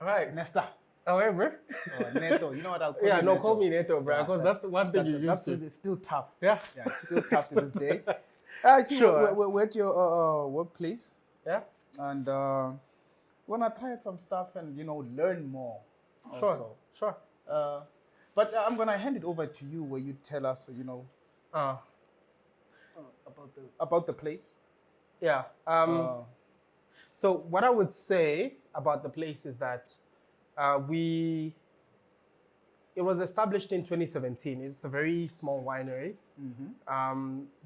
All right. Nestor. However. Neto. You know what I'll call you? Yeah, no, Neto. call me Neto, bro, because that's the one thing you used to. It's still tough. Yeah. Yeah, it's still tough to this day. I see. Sure. We're at your workplace. Yeah. And wanna try some stuff and learn more. Also. Sure. But I'm gonna hand it over to you, where you tell us, about the place. Yeah. So what I would say about the place is that it was established in 2017. It's a very small winery,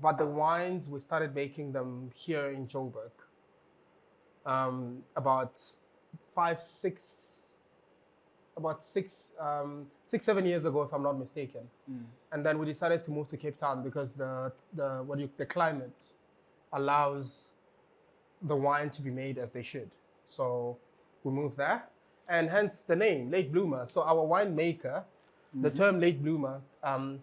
but the wines, we started making them here in Joburg about 7 years ago, if I'm not mistaken. And then we decided to move to Cape Town because the climate allows the wine to be made as they should. So we moved there, and hence the name, Late Bloomer. So our winemaker, the term Late Bloomer, I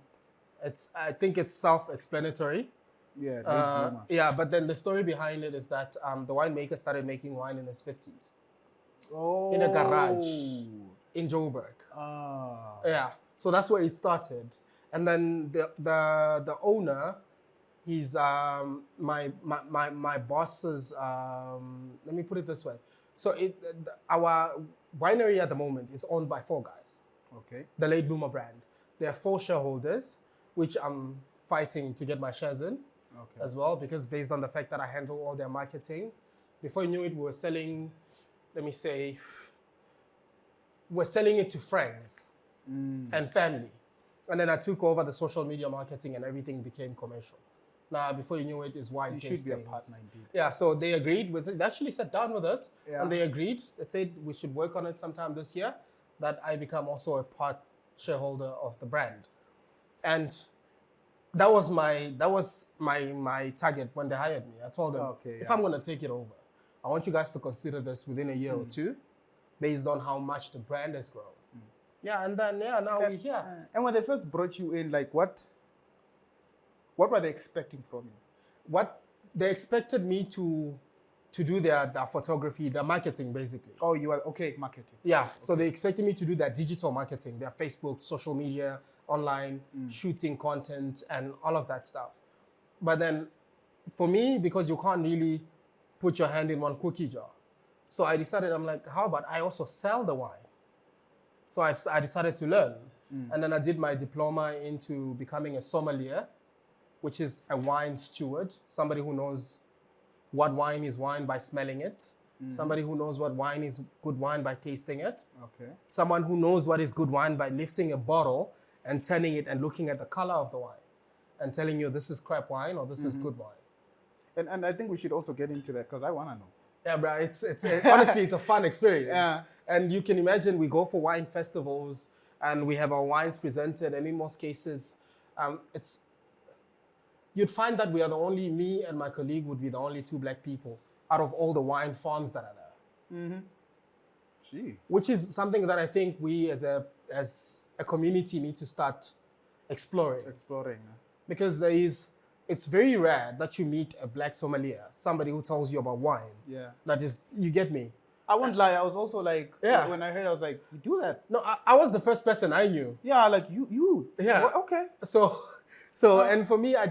think it's self-explanatory. Yeah, Late Bloomer. Yeah, but then the story behind it is that the winemaker started making wine in his 50s. Oh. In a garage in Joburg. Yeah, so that's where it started. And then the owner, he's my boss's. Let me put it this way. So our winery at the moment is owned by 4 guys. Okay. The Late Bloomer brand. There are 4 shareholders, which I'm fighting to get my shares in as well, because based on the fact that I handle all their marketing. Before you knew it, we were selling, we're selling it to friends and family. And then I took over the social media marketing and everything became commercial. Now, before you knew it, is wine tastings. You should be a partner indeed. Yeah, so they agreed with it. They actually sat down with it and they agreed. They said we should work on it sometime this year, that I become also a part shareholder of the brand. And that was my target when they hired me. I told them, if I'm going to take it over, I want you guys to consider this within a year or 2, based on how much the brand has grown. Yeah, and then now we're here. And when they first brought you in, like what were they expecting from you? What they expected me to do their photography, their marketing, basically. Oh, you are marketing. Yeah, so they expected me to do their digital marketing, their Facebook, social media, online, shooting content, and all of that stuff. But then, for me, because you can't really put your hand in one cookie jar, so I decided, I'm like, how about I also sell the wine? So I decided to learn. And then I did my diploma into becoming a sommelier, which is a wine steward, somebody who knows what wine is wine by smelling it, somebody who knows what wine is good wine by tasting it, someone who knows what is good wine by lifting a bottle and turning it and looking at the color of the wine and telling you this is crap wine or this is good wine. And I think we should also get into that, because I want to know. Yeah, bro, it's honestly, it's a fun experience. Yeah. And you can imagine we go for wine festivals and we have our wines presented, and in most cases, you'd find that me and my colleague would be the only 2 black people out of all the wine farms that are there. Gee. Which is something that I think we as a community need to start exploring. Because it's very rare that you meet a black sommelier, somebody who tells you about wine. Yeah. That is, you get me? I won't lie, I was also like, when I heard, I was like, you do that? No, I was the first person I knew. Yeah, like you. Yeah. Well, okay. So and for me, I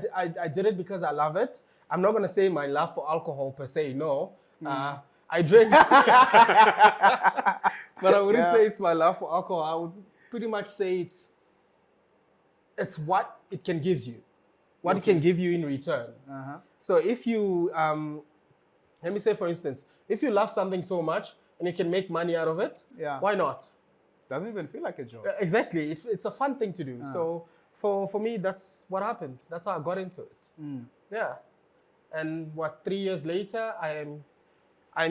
did it because I love it. I'm not going to say my love for alcohol per se, no. I drink. But I wouldn't say it's my love for alcohol. I would pretty much say it's what it can give you. What it can give you in return. So if you, let me say for instance, if you love something so much and you can make money out of it, why not? It doesn't even feel like a job. Exactly, it's a fun thing to do. So for me, that's what happened. That's how I got into it. Yeah, and 3 years later, I'm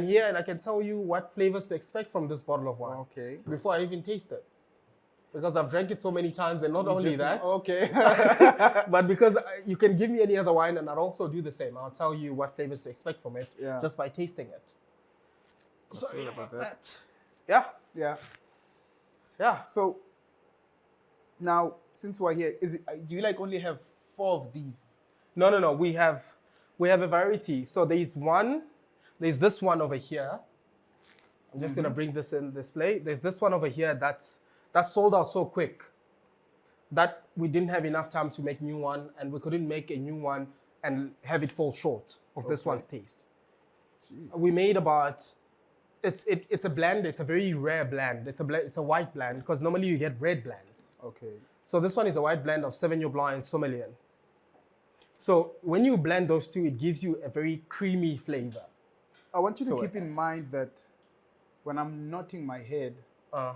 here and I can tell you what flavors to expect from this bottle of wine. Okay. Before I even taste it. Because I've drank it so many times, and not only that, but because you can give me any other wine and I'll also do the same. I'll tell you what flavors to expect from it just by tasting it. Sorry about that. Yeah. So now, since we're here, do you only have 4 of these? No. We have a variety. So there's this one over here. I'm just gonna bring this in display. There's this one over here that sold out so quick that we didn't have enough time to make new one, and we couldn't make a new one and have it fall short of this one's taste. Jeez. We made about it's a blend. It's a very rare blend. It's a white blend because normally you get red blends. Okay. So this one is a white blend of Sauvignon Blanc and Sommelier. So when you blend those two, it gives you a very creamy flavor. I want you to keep in mind that when I'm nodding my head,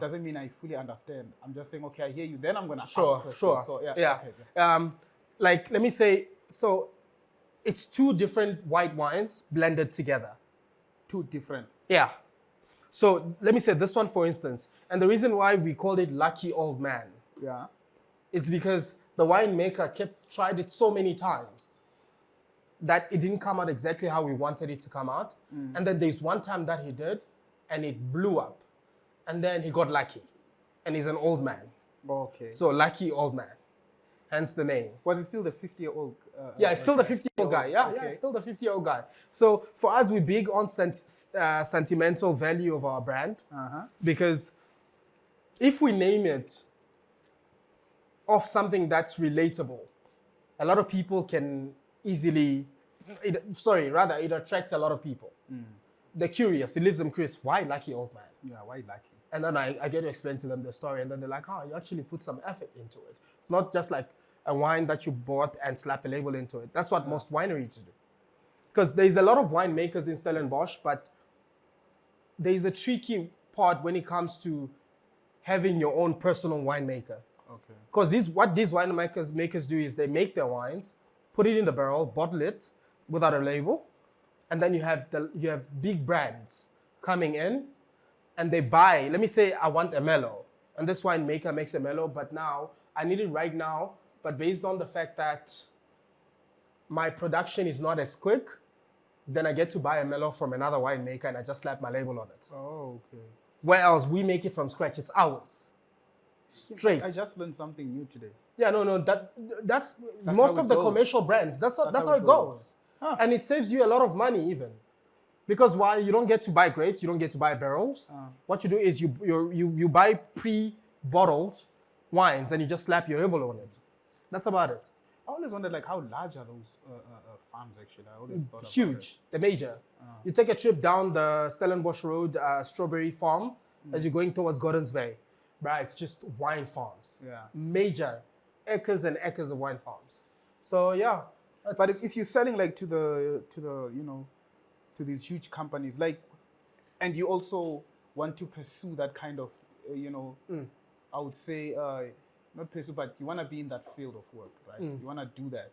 doesn't mean I fully understand. I'm just saying, okay, I hear you. Then I'm gonna ask questions. Sure. So, yeah. Okay. Like let me say, so it's two different white wines blended together. Two different. Yeah. So let me say this one, for instance, and the reason why we called it Lucky Old Man Yeah. is because the winemaker tried it so many times that it didn't come out exactly how we wanted it to come out. And then there's one time that he did, and it blew up. And then he got lucky, and he's an old man. Okay. So Lucky Old Man, hence the name. Was it still the 50-year-old? Yeah, it's still the 50-year-old guy. Yeah, Okay. it's still the 50-year-old guy. So for us, we're big on sentimental value of our brand because if we name it of something that's relatable, a lot of people can easily, it attracts a lot of people. They're curious, it leaves them curious. Why Lucky Old Man? Yeah, why lucky? And then I get to explain to them the story, and then they're like, oh, you actually put some effort into it. It's not just like a wine that you bought and slap a label into it. That's what most wineries do. Because there's a lot of winemakers in Stellenbosch, but there's a tricky part when it comes to having your own personal winemaker. Okay. Because what these winemakers do is they make their wines, put it in the barrel, bottle it without a label, and then you have big brands coming in, and they buy. Let me say I want a Mellow, and this winemaker makes a Mellow, but now I need it right now. But based on the fact that my production is not as quick, then I get to buy a Mellow from another winemaker, and I just slap my label on it. Oh, okay. Whereas we make it from scratch, it's ours. Straight. I just learned something new today. Yeah, no, that's most of the commercial brands. That's how it goes. Huh. And it saves you a lot of money even. Because while you don't get to buy grapes, you don't get to buy barrels. What you do is you buy pre-bottled wines and you just slap your label on it. That's about it. I always wondered, like, how large are those farms actually? I always thought Huge. about it. They're major. You take a trip down the Stellenbosch Road Strawberry Farm as you're going towards Gordons Bay. Bruh, it's just wine farms. Yeah. Major acres and acres of wine farms. So yeah. But if you're selling like to the to these huge companies, like, and you also want to pursue that kind of I would say not pursue, but you want to be in that field of work, right? You want to do that.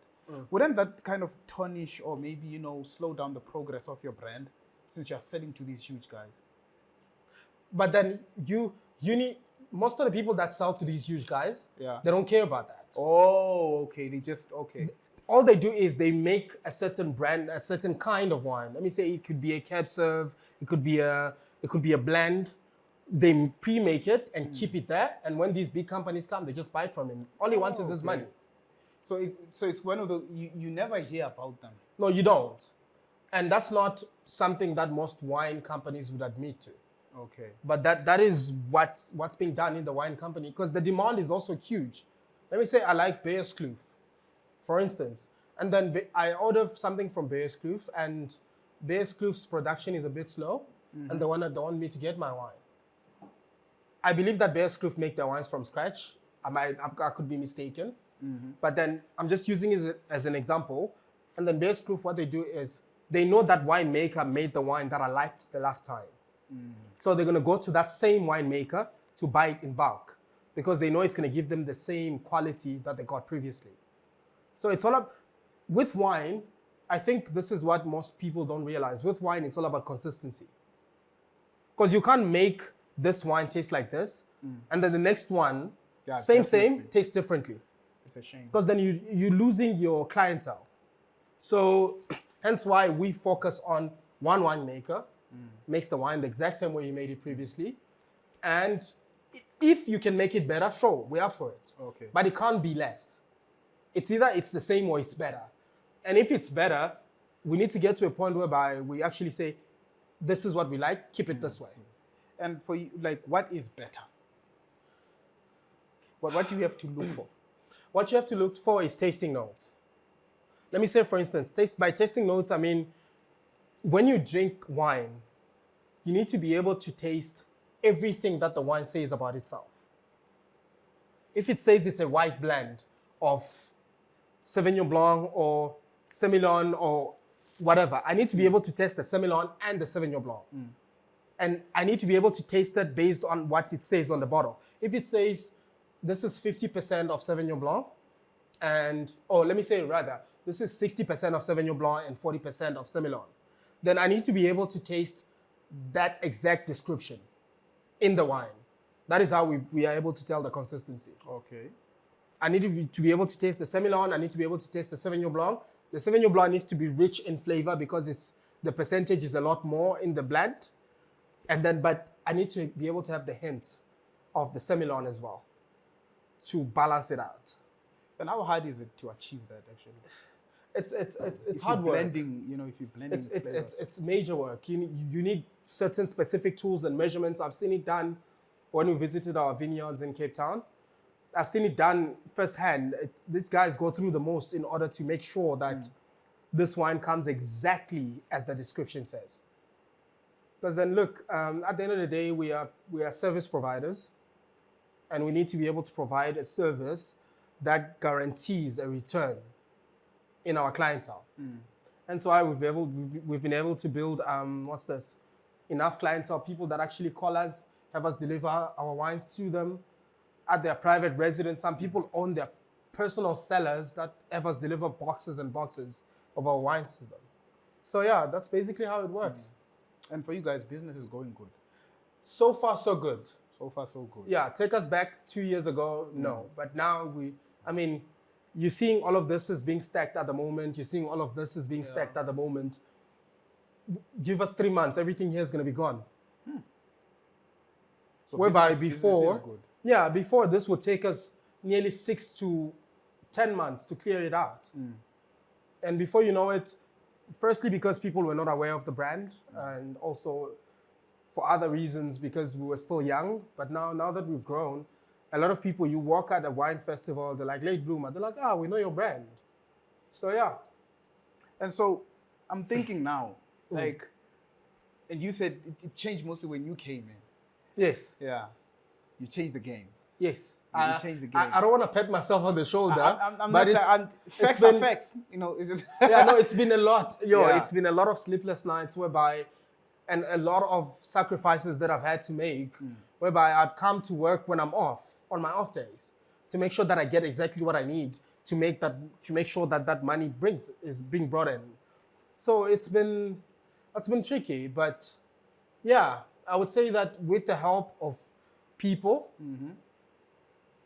Wouldn't that kind of tarnish or maybe slow down the progress of your brand since you're selling to these huge guys? But then you need most of the people that sell to these huge guys, Yeah. they don't care about that. Oh, okay. They just All they do is they make a certain brand, a certain kind of wine. Let me say it could be a cab serve, it could be a blend. They pre-make it and keep it there, and when these big companies come, they just buy it from him. All he wants is his money. So it's one of the you never hear about them. No, you don't. And that's not something that most wine companies would admit to. Okay. But that is what's being done in the wine company, because the demand is also huge. Let me say I like Beierskloof, for instance, and then I order something from Beierskloof, and Beierskloof's production is a bit slow, and they want me to get my wine. I believe that Beierskloof make their wines from scratch. I could be mistaken, but then I'm just using it as an example. And then Beierskloof, what they do is they know that winemaker made the wine that I liked the last time. So they're going to go to that same winemaker to buy it in bulk because they know it's going to give them the same quality that they got previously. So it's all up with wine. I think this is what most people don't realize. With wine, it's all about consistency. Because you can't make this wine taste like this, and then the next one, same, tastes differently. It's a shame. Because then you're losing your clientele. So hence why we focus on one winemaker, makes the wine the exact same way you made it previously. And if you can make it better, sure, we're up for it. Okay. But it can't be less. It's either it's the same or it's better. And if it's better, we need to get to a point whereby we actually say, this is what we like, keep it this way. And for you, like, what is better? What do you have to look for? What you have to look for is tasting notes. Let me say, for instance, by tasting notes, I mean, when you drink wine, you need to be able to taste everything that the wine says about itself. If it says it's a white blend of Sauvignon Blanc or Semillon or whatever, I need to be able to taste the Semillon and the Sauvignon Blanc. And I need to be able to taste that based on what it says on the bottle. If it says this is 50% of Sauvignon Blanc, let me say rather, this is 60% of Sauvignon Blanc and 40% of Semillon, then I need to be able to taste that exact description in the wine. That is how we are able to tell the consistency. Okay. I need to be able to taste the Semillon. I need to be able to taste the Sauvignon Blanc. The Sauvignon Blanc needs to be rich in flavor because the percentage is a lot more in the blend. But I need to be able to have the hints of the Semillon as well to balance it out. And how hard is it to achieve that actually? It's hard work. Blending, if you're blending it's major work. You need certain specific tools and measurements. I've seen it done when we visited our vineyards in Cape Town. I've seen it done firsthand. These guys go through the most in order to make sure that this wine comes exactly as the description says. Because then look, at the end of the day, we are service providers, and we need to be able to provide a service that guarantees a return in our clientele. And so we've been able to build, enough clientele, people that actually call us, have us deliver our wines to them at their private residence. Some people own their personal cellars that have us deliver boxes and boxes of our wines to them. So yeah, that's basically how it works. And for you guys, business is going good. So far, so good. So far, so good. Yeah, take us back 2 years ago, no. But now you're seeing all of this is being stacked at the moment. You're seeing all of this is being stacked at the moment. Give us 3 months, everything here is going to be gone. So Whereby business before, is good. before this would take us nearly 6 to 10 months to clear it out. And before you know it, firstly because people were not aware of the brand, and also for other reasons because we were still young. But now that we've grown, a lot of people, you walk at a wine festival, they're like late bloomer, they're like, we know your brand. So yeah. And so I'm thinking now, like, and you said it changed mostly when you came in. Yes. Yeah. You changed the game. Yes. You changed the game. I don't want to pat myself on the shoulder, facts are facts. It's been a lot. Yeah. It's been a lot of sleepless nights and a lot of sacrifices that I've had to make, whereby I'd come to work when I'm off, on my off days, to make sure that I get exactly what I need to make sure that money is being brought in. So it's been tricky, but yeah, I would say that with the help of people,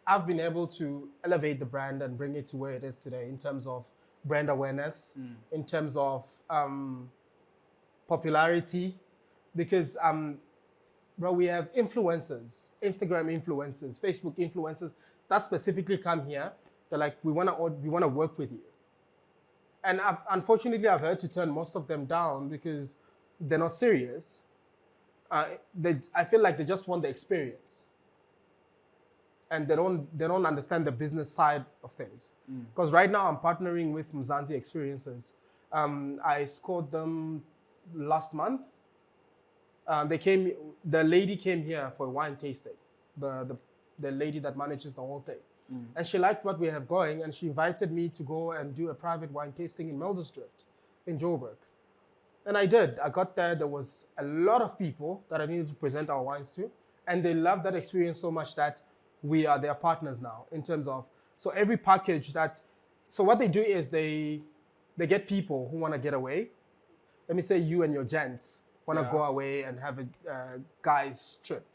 I've been able to elevate the brand and bring it to where it is today in terms of brand awareness, in terms of popularity, because we have influencers, Instagram influencers, Facebook influencers that specifically come here. They're like, we want to work with you. And unfortunately, I've had to turn most of them down because they're not serious. I feel like they just want the experience, and they don't understand the business side of things. Because right now I'm partnering with Mzansi Experiences. I scored them last month. The lady came here for a wine tasting. The lady that manages the whole thing. And she liked what we have going, and she invited me to go and do a private wine tasting in Meldesdrift in Joburg. And I did. I got there. There was a lot of people that I needed to present our wines to, and they loved that experience so much that we are their partners now in terms of, so every package so what they do is they get people who want to get away. Let me say you and your gents want to go away and have a guy's trip.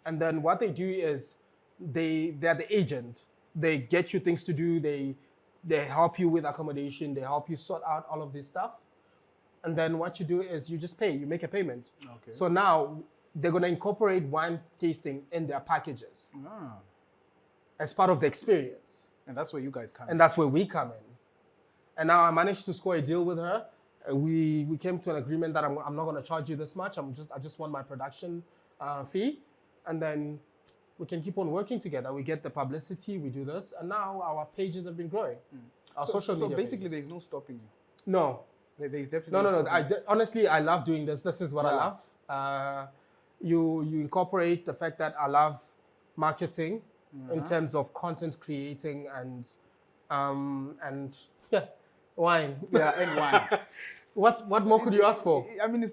And then what they do is they're the agent. They get you things to do. They help you with accommodation. They help you sort out all of this stuff. And then what you do is you just pay. You make a payment. Okay. So now they're going to incorporate wine tasting in their packages as part of the experience. And that's where you guys come in. And that's where we come in. And now I managed to score a deal with her. we came to an agreement that I'm not going to charge you this much. I just want my production fee, and then we can keep on working together. We get the publicity, we do this, and now our pages have been growing. Our social media. So basically, pages. there's no stopping you. No. There's definitely no. Honestly, I love doing this. This is what I love. You incorporate the fact that I love marketing in terms of content creating and wine. Yeah, and wine. What more could you ask for? I mean, it's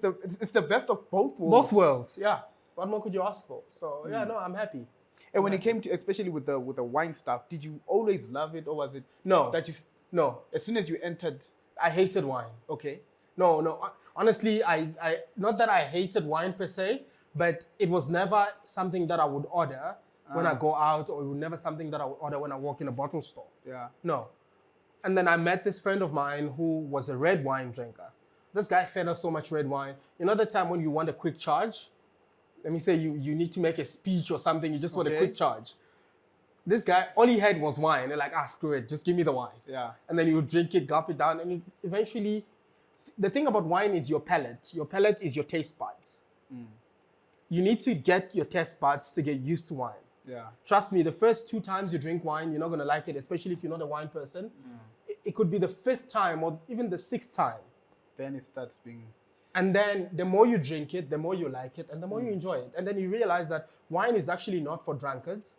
the best of both worlds. Both worlds, yeah. What more could you ask for? So yeah, no, I'm happy. And when it came to, especially with the wine stuff, did you always love it, or was it no that you no? As soon as you entered, I hated wine. Okay. No. Honestly, I not that I hated wine per se, but it was never something that I would order when I go out, or it was never something that I would order when I walk in a bottle store. Yeah. No. And then I met this friend of mine who was a red wine drinker. This guy fed us so much red wine. You know the time when you want a quick charge? Let me say you need to make a speech or something, you just want a quick charge. This guy, all he had was wine. They're like, screw it, just give me the wine. Yeah. And then you drink it, gulp it down, and eventually, the thing about wine is your palate. Your palate is your taste buds. You need to get your taste buds to get used to wine. Yeah. Trust me, the first 2 times you drink wine, you're not going to like it, especially if you're not a wine person. It could be the 5th time or even the 6th time. Then it starts being... And then the more you drink it, the more you like it, and the more you enjoy it. And then you realize that wine is actually not for drunkards.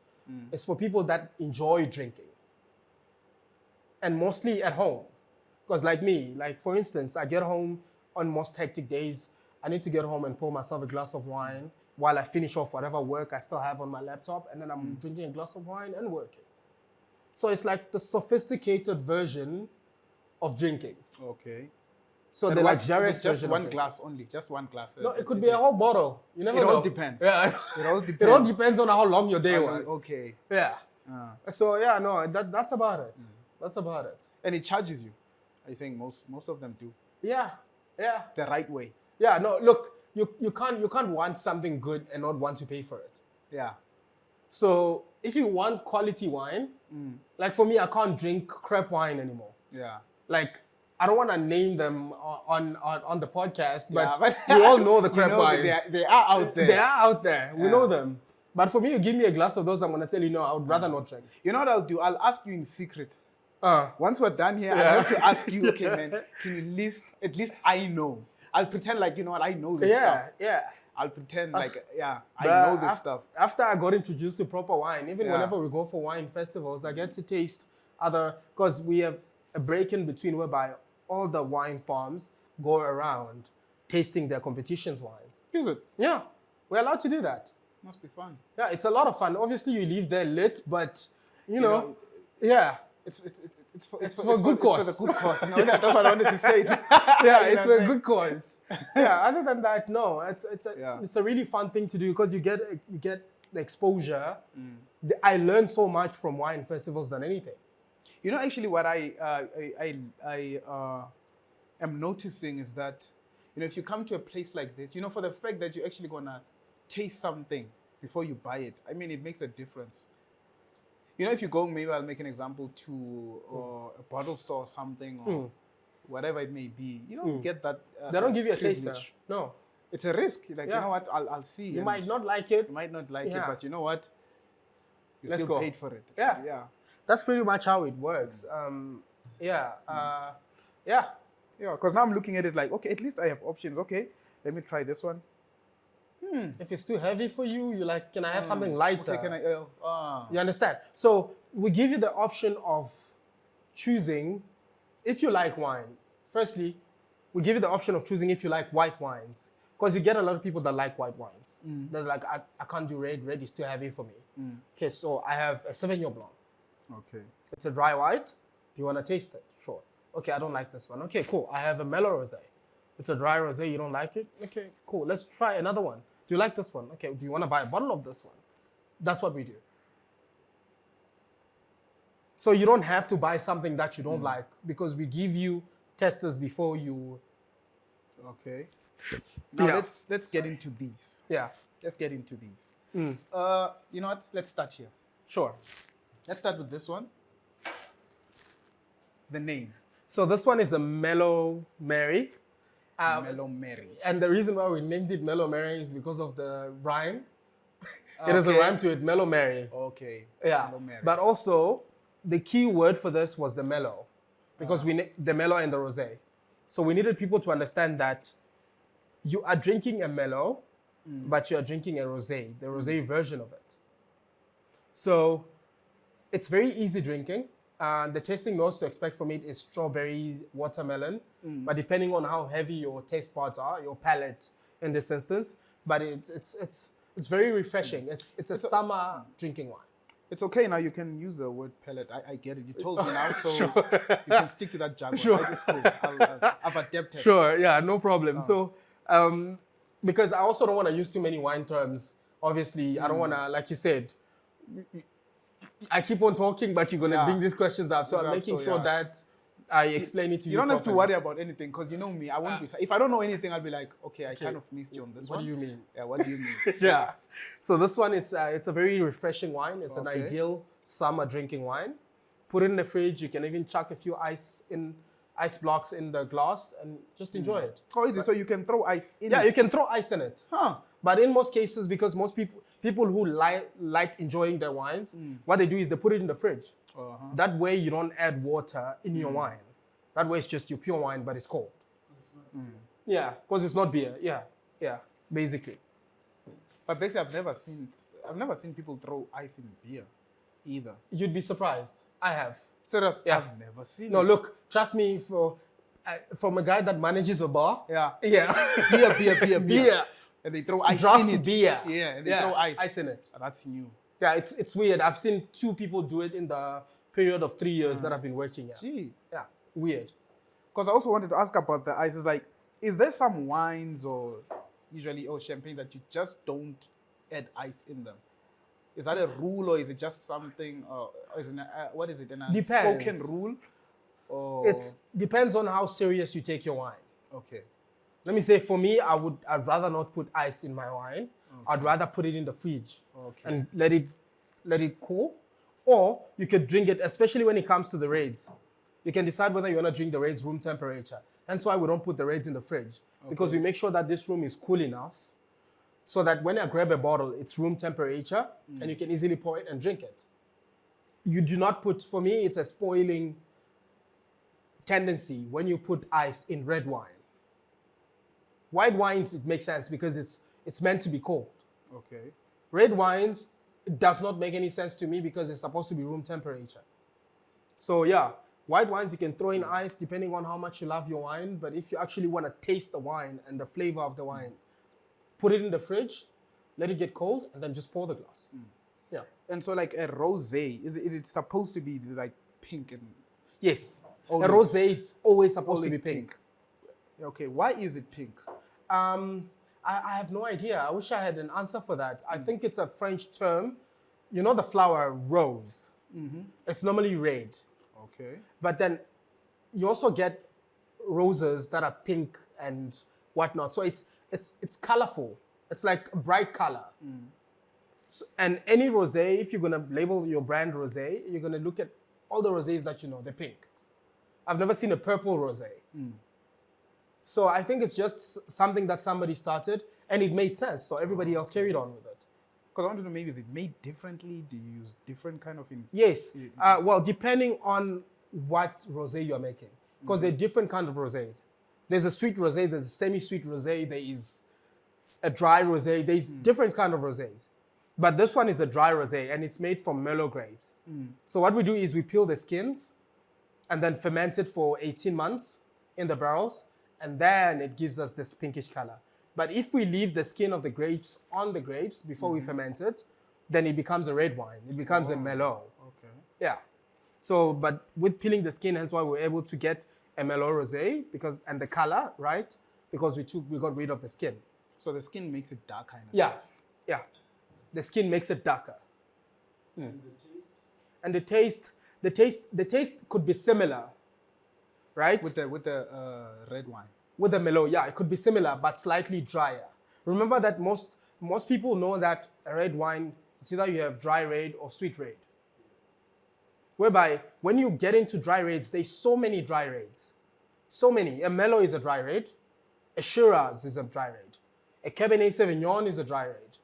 It's for people that enjoy drinking. And mostly at home. Because like me, like for instance, I get home on most hectic days. I need to get home and pour myself a glass of wine while I finish off whatever work I still have on my laptop. And then I'm drinking a glass of wine and working. So it's like the sophisticated version of drinking. Okay. So the luxurious just version. One glass only, just one glass. No, it could be a whole bottle. You never know. It all depends. Yeah, it all depends. It all depends on how long your day was. Okay. Yeah. So yeah, no, that's about it. That's about it. And it charges you. I think most of them do. Yeah. The right way. Yeah. No, look, you can't want something good and not want to pay for it. Yeah. So if you want quality wine, like for me, I can't drink crap wine anymore. Yeah. Like, I don't want to name them on the podcast, but but we all know the crap wines. They are out there. They are out there. We know them. But for me, you give me a glass of those, I'm going to tell you, no, I would rather not drink. You know what I'll do? I'll ask you in secret. Once we're done here, I have to ask you, okay, man, can you list, at least I know. I'll pretend like, you know what, I know this stuff. Yeah. I'll pretend like, I know this stuff. After I got introduced to proper wine, even whenever we go for wine festivals, I get to taste because we have a break in between whereby all the wine farms go around tasting their competition's wines. Is it? Yeah, we're allowed to do that. Must be fun. Yeah, it's a lot of fun. Obviously, you leave there lit, but you know yeah. It's for a good cause. It's for the good cause. No, that's what I wanted to say. Yeah, it's a good cause. Yeah, other than that, no, it's a really fun thing to do because you get the exposure. I learn so much from wine festivals than anything. You know, actually, what I am noticing is that, you know, if you come to a place like this, you know, for the fact that you're actually gonna taste something before you buy it, I mean, it makes a difference. You know, if you go, maybe I'll make an example to a bottle store or something, or whatever it may be, you don't get that. They don't give you a taster. privilege. No. It's a risk. Like, you know what, I'll see. You might not like it. You might not like it, but you know what? You Let's still go. paid for it. Yeah. That's pretty much how it works. Yeah, because now I'm looking at it like, okay, at least I have options. Okay, let me try this one. If it's too heavy for you, you're like, can I have something lighter? Okay, can I? You understand? So we give you the option of choosing if you like wine. Firstly, we give you the option of choosing if you like white wines. Because you get a lot of people that like white wines. They're like, I can't do red. Red is too heavy for me. Okay, so I have a Sauvignon Blanc. Okay. It's a dry white. Do you want to taste it? Sure. Okay, I don't like this one. Okay, cool. I have a mellow rosé. It's a dry rosé. You don't like it? Okay, cool. Let's try another one. Do you like this one? Okay, do you want to buy a bottle of this one? That's what we do. So you don't have to buy something that you don't like because we give you testers before you. Okay. Now let's get into these. Yeah. Let's get into these. You know what? Let's start here. Sure. Let's start with this one. The name. So this one is a Mellow Mary. Mellow Mary. And the reason why we named it Mellow Mary is because of the rhyme. It has a rhyme to it, Mellow Mary. Okay. Yeah. Mellow Mary. But also, the key word for this was the mellow, because the mellow and the rosé. So we needed people to understand that you are drinking a mellow, but you are drinking a rosé, the rosé version of it. So it's very easy drinking. The tasting notes to expect from it is strawberries, watermelon, but depending on how heavy your taste buds are, your palate in this instance, but it's very refreshing. It's a summer drinking wine. It's okay now. You can use the word pellet. I get it. You told me now, so you can stick to that jargon. Sure. Right? It's cool. I've adapted. Sure, yeah, no problem. So, because I also don't want to use too many wine terms. Obviously, I don't want to, like you said, I keep on talking, but you're going to bring these questions up. So I'm making sure that I explain it to you. You don't have to properly. worry about anything, because you know me. I won't be. If I don't know anything, I'll be like, okay, I kind of missed you on this one. What do you mean? Yeah, what do you mean? Yeah. So this one is it's a very refreshing wine. It's an Okay. ideal summer drinking wine. Put it in the fridge. You can even chuck a few ice blocks in the glass and just enjoy it. Oh, is it? So you can throw ice in Yeah, it? you can throw ice in it. Huh. But in most cases, because most people who like enjoying their wines, what they do is they put it in the fridge. That way you don't add water in your wine. That way it's just your pure wine, but it's cold. Yeah, because it's not beer. Yeah, basically. But basically, I've never seen people throw ice in beer, either. You'd be surprised. I have. Serious? Yeah. I've never seen No, it. look, trust me, from a guy that manages a bar. Yeah. Yeah. Beer. And they throw ice Draft in it. beer. Yeah, and they throw ice. in it. That's new. Yeah, it's weird. I've seen 2 people do it in the period of 3 years that I've been working here. Gee. Yeah, weird. Because I also wanted to ask about the ice. It's like, is there some wines or champagne that you just don't add ice in them? Is that a rule, or is it just something? Is it what is it? An Depends. unspoken rule? Or It depends on how serious you take your wine. okay. Let me say, for me, I'd rather not put ice in my wine. I'd rather put it in the fridge and let it cool. Or you could drink it, especially when it comes to the raids. You can decide whether you want to drink the raids room temperature. That's why we don't put the raids in the fridge, because we make sure that this room is cool enough so that when I grab a bottle, it's room temperature and you can easily pour it and drink it. You do not put, for me, it's a spoiling tendency when you put ice in red wine. White wines, it makes sense because it's meant to be cold. Okay. Red wines, it does not make any sense to me because it's supposed to be room temperature. So yeah, white wines, you can throw in ice depending on how much you love your wine. But if you actually want to taste the wine and the flavor of the wine, put it in the fridge, let it get cold, and then just pour the glass. Yeah. And so, like a rosé, is it supposed to be like pink and? Yes. Always. A rosé is always supposed to be Always pink. Okay. Why is it pink? I have no idea. I wish I had an answer for that. I think it's a French term. You know the flower rose? It's normally red. Okay. But then you also get roses that are pink and whatnot. So it's colorful. It's like a bright color. So, and any rosé, if you're gonna label your brand rosé, you're gonna look at all the rosés that you know, they're pink. I've never seen a purple rosé. So I think it's just something that somebody started and it made sense. So everybody else carried on with it. Because I want to know, maybe is it made differently? Do you use different kind of? Yes. Well, depending on what rosé you're making, because there are different kinds of rosés. There's a sweet rosé, there's a semi-sweet rosé, there is a dry rosé, there's different kind of rosés. But this one is a dry rosé and it's made from Merlot grapes. So what we do is we peel the skins and then ferment it for 18 months in the barrels, and then it gives us this pinkish color. But if we leave the skin of the grapes on the grapes before we ferment it, then it becomes a red wine. It becomes a Merlot. Okay. Yeah. So, but with peeling the skin, hence why we're able to get a Merlot rosé and the color, right? Because we got rid of the skin. So the skin makes it dark, kind of. Yeah. Yeah. The skin makes it darker. And the taste? And the taste could be similar, right? With the red wine. With the Merlot, yeah, it could be similar, but slightly drier. Remember that most people know that a red wine, it's either you have dry red or sweet red. Whereby, when you get into dry reds, there's so many dry reds. So many. A Merlot is a dry red. A Shiraz is a dry red. A Cabernet Sauvignon is a dry red.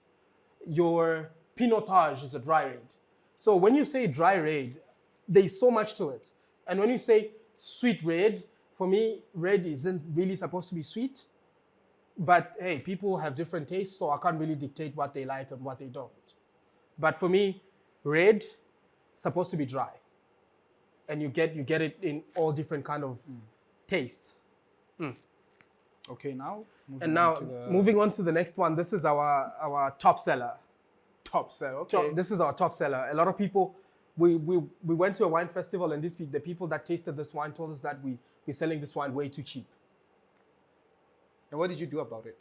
Your Pinotage is a dry red. So when you say dry red, there's so much to it. And when you say sweet red, for me, red isn't really supposed to be sweet. But hey, people have different tastes, so I can't really dictate what they like and what they don't. But for me, red is supposed to be dry. And you get it in all different kind of tastes. Okay, now Moving on to the next one, this is our top seller. top seller. Okay. This is our top seller. A lot of people, we went to a wine festival, and this week the people that tasted this wine told us that we're selling this wine way too cheap. And what did you do about it?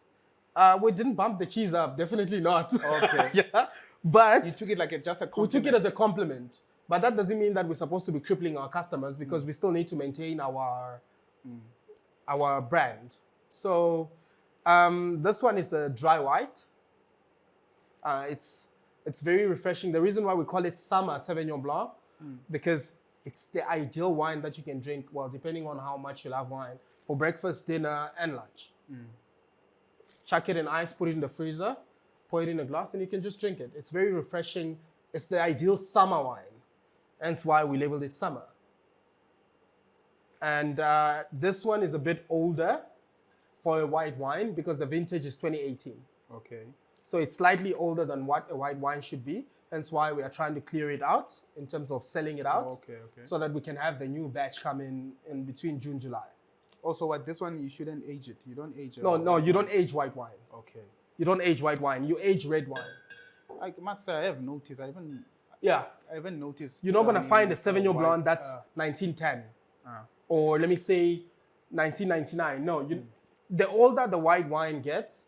We didn't bump the cheese up, definitely not. Okay. Yeah, but You took it like just a we compliment. took it as a compliment. But that doesn't mean that we're supposed to be crippling our customers, because we still need to maintain our brand. So this one is a dry white. It's very refreshing. The reason why we call it summer Sauvignon Blanc, because it's the ideal wine that you can drink, well, depending on how much you love wine, for breakfast, dinner, and lunch. Chuck it in ice, put it in the freezer, pour it in a glass, and you can just drink it. It's very refreshing. It's the ideal summer wine. Hence why we labeled it summer. And this one is a bit older for a white wine, because the vintage is 2018. Okay. So it's slightly older than what a white wine should be. Hence why we are trying to clear it out in terms of selling it out. Okay. So that we can have the new batch come in between June, July. Also, what this one, you shouldn't age it. You don't age it. No, you don't age white wine. Okay. You don't age white wine. You age red wine. I must say, I have noticed. I haven't noticed. You're not going to find a Sauvignon white, Blanc that's 1910 or let me say 1999. No, the older the white wine gets,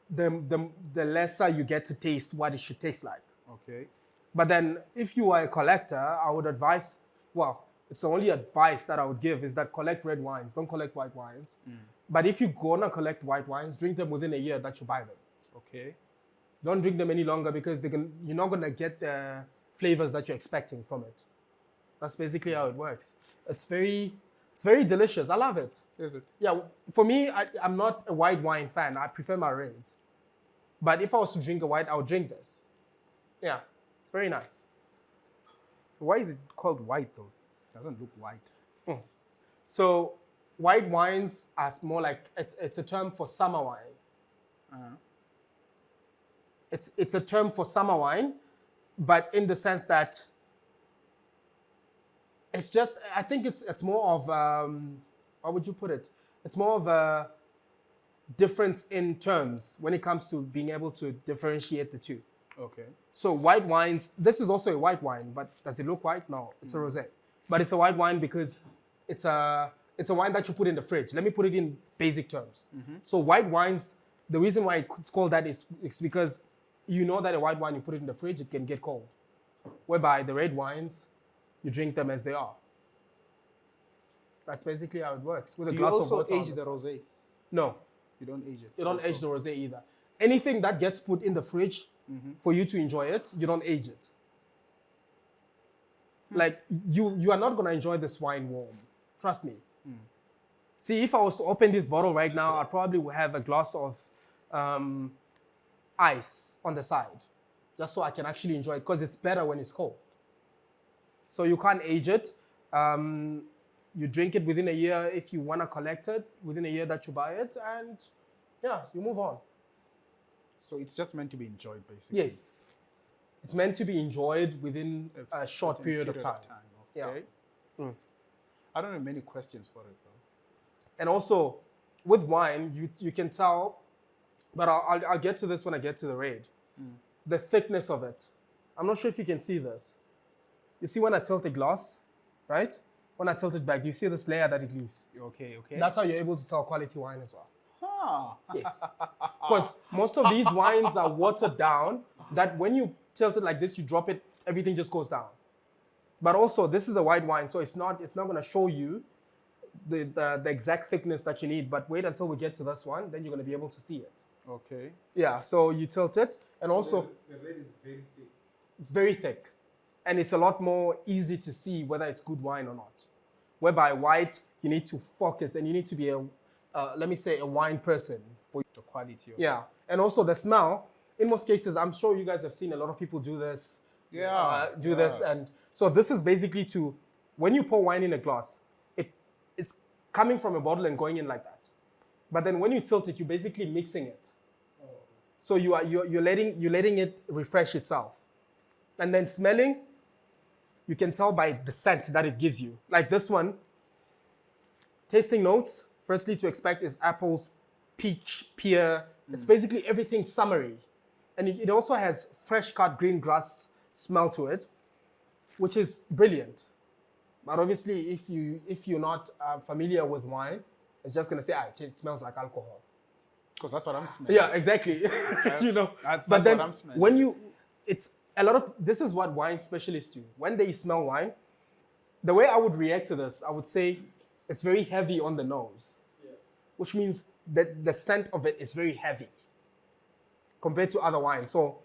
the lesser you get to taste what it should taste like. Okay. But then if you are a collector, I would advise, well, it's the only advice that I would give is that collect red wines, don't collect white wines. But if you're going to collect white wines, drink them within a year that you buy them. Okay. Don't drink them any longer, because you're not going to get the flavors that you're expecting from it. That's basically how it works. It's very delicious. I love it. Is it? Yeah, for me, I'm not a white wine fan. I prefer my reds. But if I was to drink a white, I would drink this. Yeah, it's very nice. Why is it called white though? It doesn't look white. So white wines are more like, it's a term for summer wine. It's a term for summer wine, but in the sense that it's just, I think it's more of, how would you put it? It's more of a difference in terms when it comes to being able to differentiate the two. Okay. So white wines, this is also a white wine, but does it look white? No, it's a rosé. But it's a white wine because it's a wine that you put in the fridge. Let me put it in basic terms. So white wines, the reason why it's called that is because you know that a white wine, you put it in the fridge, it can get cold. Whereby the red wines, you drink them as they are. That's basically how it works. With a glass of water. Do you also age the rosé? No, You don't age it. you don't age the rosé either. Anything that gets put in the fridge for you to enjoy it, you don't age it. Like, you are not going to enjoy this wine warm. Trust me. See, if I was to open this bottle right now, I probably would have a glass of ice on the side, just so I can actually enjoy it, because it's better when it's cold. So you can't age it. You drink it within a year if you want to collect it, within a year that you buy it, and yeah, you move on. So it's just meant to be enjoyed, basically. Yes. It's meant to be enjoyed within a short certain period of time. Okay. Yeah. I don't have many questions for it, though. And also, with wine, you can tell, but I'll get to this when I get to the red. The thickness of it. I'm not sure if you can see this. You see when I tilt the glass, right? When I tilt it back, you see this layer that it leaves. Okay. That's how you're able to tell quality wine as well. Yes. Yes. Because most of these wines are watered down, that when you tilt it like this, you drop it, everything just goes down. But also, this is a white wine, so it's not going to show you the exact thickness that you need. But wait until we get to this one, then you're going to be able to see it. Okay. Yeah, so you tilt it, and also The red is very thick. very thick. And it's a lot more easy to see whether it's good wine or not. Whereby white, you need to focus, and you need to be let me say, a wine person for The quality of yeah, and also the smell. In most cases, I'm sure you guys have seen a lot of people do this. Do this, and so this is basically to when you pour wine in a glass, it's coming from a bottle and going in like that. But then when you tilt it, you're basically mixing it. So you're letting it refresh itself, and then smelling. You can tell by the scent that it gives you. Like this one. Tasting notes. Firstly, to expect is apples, peach, pear. It's basically everything summery. And it also has fresh cut green grass smell to it, which is brilliant. But obviously, if you're not familiar with wine, it's just gonna say, it smells like alcohol. Because that's what I'm smelling. Yeah, exactly. You know. That's but then what I'm smelling. when it's a lot of this is what wine specialists do. When they smell wine, the way I would react to this, I would say it's very heavy on the nose. Which means that the scent of it is very heavy compared to other wines. So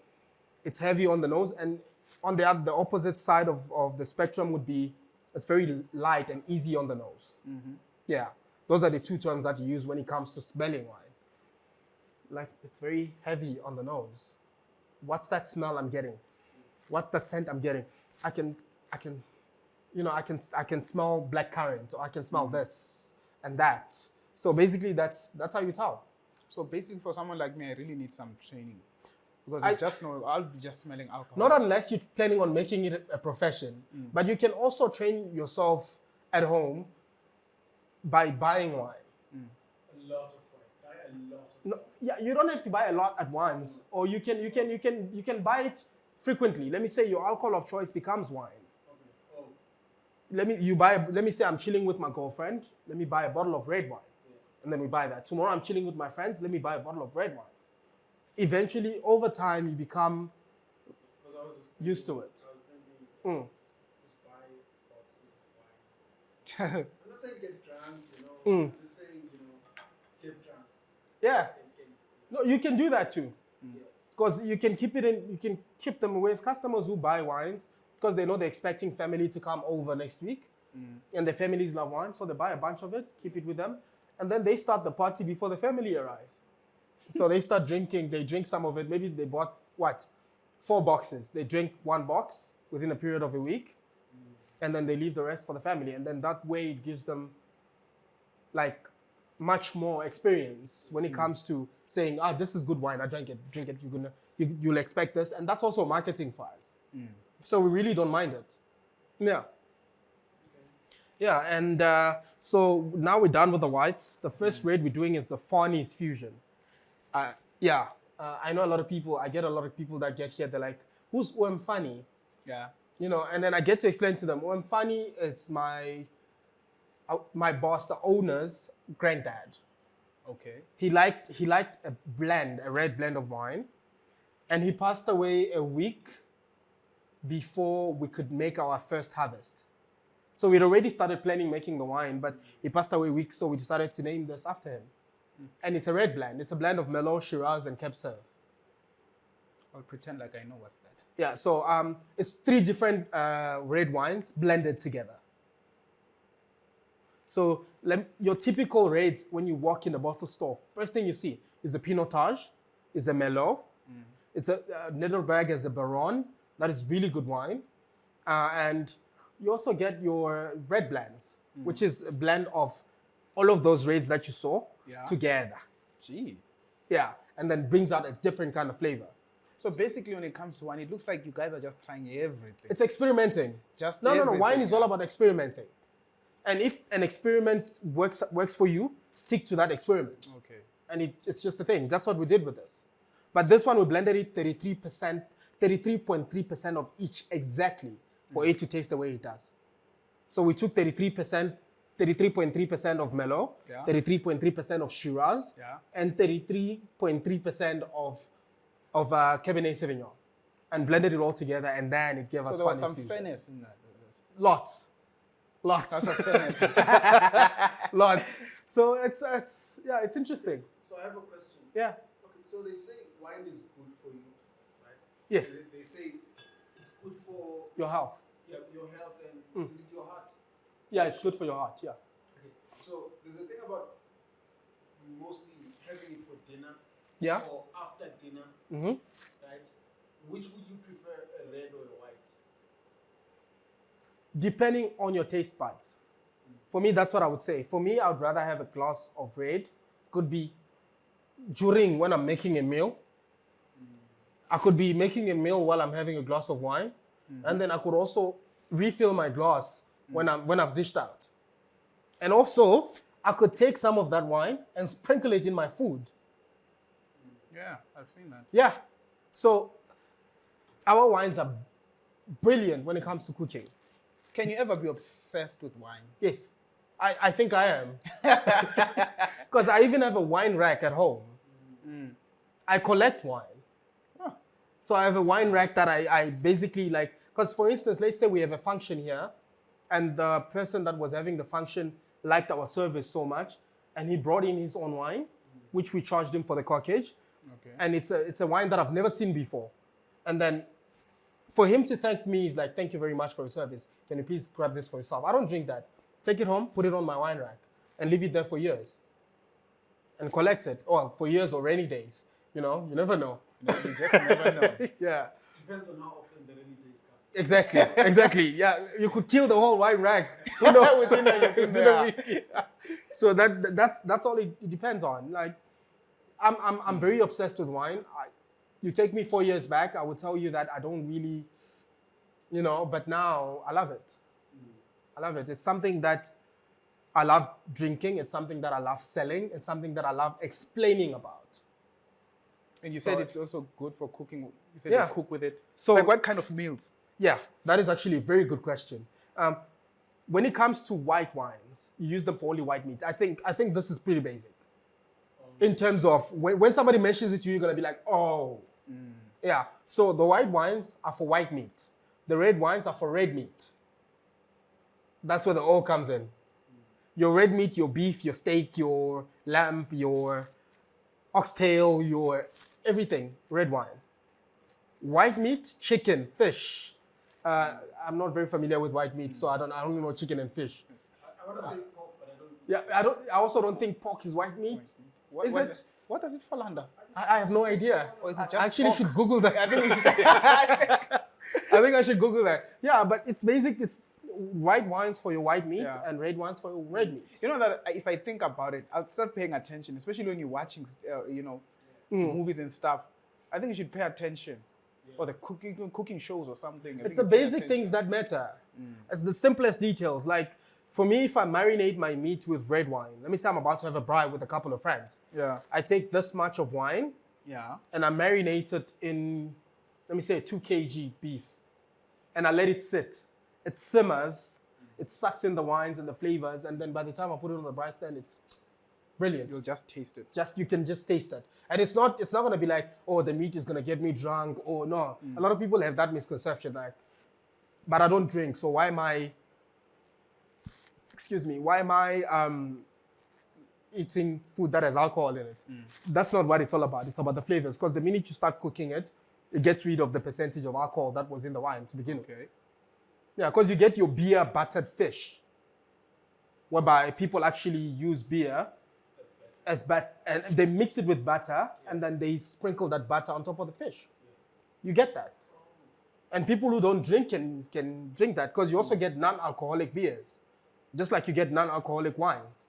it's heavy on the nose, and on the opposite side of the spectrum would be it's very light and easy on the nose. Yeah, those are the two terms that you use when it comes to smelling wine. Like it's very heavy on the nose. What's that smell I'm getting? What's that scent I'm getting? I can smell blackcurrant, or I can smell this and that. So basically, that's how you tell. So basically, for someone like me, I really need some training. Because I just know I'll be just smelling alcohol. Not unless you're planning on making it a profession. But you can also train yourself at home by buying wine. A lot of wine. Buy a lot of No, yeah, you don't have to buy a lot at once, or you can buy it frequently. Let me say your alcohol of choice becomes wine. Oh, Let me say I'm chilling with my girlfriend. Let me buy a bottle of red wine. And then we buy that. Tomorrow I'm chilling with my friends. Let me buy a bottle of red wine. Eventually, over time, you become because I was just used to it. I was thinking, just buy boxes of wine. I'm not saying get drunk, I'm just saying, get drunk. Yeah. No, you can do that too. Because you can keep them with customers who buy wines because they know they're expecting family to come over next week. And the families love wine, so they buy a bunch of it, keep it with them. And then they start the party before the family arrives. So they start drinking, they drink some of it. Maybe they bought, 4 boxes. They drink 1 box within a period of a week. And then they leave the rest for the family. And then that way it gives them like much more experience when it comes to saying, this is good wine, I drink it. You'll expect this. And that's also marketing for us. So we really don't mind it. Yeah. Yeah, and so now we're done with the whites. The first red we're doing is the Farnese Fusion. I know a lot of people, I get a lot of people that get here, they're like, who's Umfani? Yeah. And then I get to explain to them, Umfani is my boss, the owner's granddad. Okay. He liked a red blend of wine, and he passed away a week before we could make our first harvest. So we'd already started planning making the wine, but he passed away a week, so we decided to name this after him. And it's a red blend. It's a blend of Mellow, Shiraz, and Cape Sauv. I'll pretend like I know what's that. Yeah, so it's 3 different red wines blended together. So your typical reds, when you walk in a bottle store, first thing you see is the Pinotage, is a Mellow. It's a Netherberg as a Baron. That is really good wine. And you also get your red blends, which is a blend of all of those reds that you saw together. Gee. Yeah, and then brings out a different kind of flavor. So basically, when it comes to wine, it looks like you guys are just trying everything. It's experimenting. No. Wine is all about experimenting. And if an experiment works for you, stick to that experiment. Okay. And it's just the thing. That's what we did with this. But this one, we blended it 33.3% of each exactly for it to taste the way it does. So we took 33.3% of Mellow, 33.3% of Shiraz, and 33.3% of Cabernet Sauvignon, and blended it all together, and then it gave us So there was Farnese some Fusion. fairness in that. Lots. That's a fairness. Lots. So it's interesting. So I have a question. Yeah. Okay, so they say wine is good for you, right? Yes. They say it's good for Your health. Yeah, your health and is it your heart? Yeah, it's good for your heart. Yeah. Okay. So there's a thing about mostly having it for dinner Yeah. or after dinner, Mm-hmm. right? Which would you prefer, a red or a white? Depending on your taste buds. For me, that's what I would say. For me, I would rather have a glass of red. Could be during when I'm making a meal. I could be making a meal while I'm having a glass of wine. And then I could also refill my glass when I've dished out. And also, I could take some of that wine and sprinkle it in my food. Yeah, I've seen that. Yeah. So our wines are brilliant when it comes to cooking. Can you ever be obsessed with wine? Yes, I think I am. Because I even have a wine rack at home. I collect wine. Huh. So I have a wine rack that I basically like, because for instance, let's say we have a function here and the person that was having the function liked our service so much and he brought in his own wine, which we charged him for the corkage. Okay. And it's a wine that I've never seen before. And then for him to thank me, he's like, thank you very much for your service. Can you please grab this for yourself? I don't drink that. Take it home, put it on my wine rack, and leave it there for years. And collect it. Well, for years or rainy days. You know, you never know. You just never know. Yeah. Depends on how often the rainy days come. Exactly. Exactly. Yeah. You could kill the whole wine rack. You know, within a week. Yeah. So that's all it depends on. Like, I'm very obsessed with wine. You take me 4 years back, I would tell you that I don't really, but now I love it. I love it. It's something that I love drinking. It's something that I love selling. It's something that I love explaining about. And you said it's also good for cooking. You said Yeah. you cook with it. So- like what kind of meals? Yeah, that is actually a very good question. When it comes to white wines, you use them for only white meat. I think this is pretty basic. In terms of when somebody mentions it to you, you're gonna be like, oh, yeah. So the white wines are for white meat. The red wines are for red meat. That's where the oil comes in. Your red meat, your beef, your steak, your lamb, your oxtail, your everything, red wine. White meat, chicken, fish. I'm not very familiar with white meat, so I don't know chicken and fish. I want to say pork, but I don't. Yeah, I also don't think pork is white meat. Is it? What does it fall under? I have no idea. Or is it just I actually pork? should Google that. I think you should. I think I should Google that. Yeah, but it's basic. It's white wines for your white meat Yeah. and red wines for your red meat. You know that if I think about it, I'll start paying attention, especially when you're watching, movies and stuff. I think you should pay attention, or the cooking shows or something. It's the basic things that matter. It's the simplest details. Like for me, if I marinate my meat with red wine, let me say I'm about to have a braai with a couple of friends. Yeah. I take this much of wine Yeah. and I marinate it in, let me say, 2 kg beef, and I let it sit. It simmers, it sucks in the wines and the flavors, and then by the time I put it on the braai stand, it's brilliant. You'll just taste it. You can just taste it, and it's not gonna be like, oh, the meat is gonna get me drunk, or no. A lot of people have that misconception, like, but I don't drink, so why am I eating food that has alcohol in it? That's not what it's all about. It's about the flavors, because the minute you start cooking it, it gets rid of the percentage of alcohol that was in the wine to begin with. Okay. Yeah, because you get your beer buttered fish, whereby people actually use beer as and they mix it with butter, and then they sprinkle that butter on top of the fish. You get that. And people who don't drink can drink that, because you also get non-alcoholic beers, just like you get non-alcoholic wines,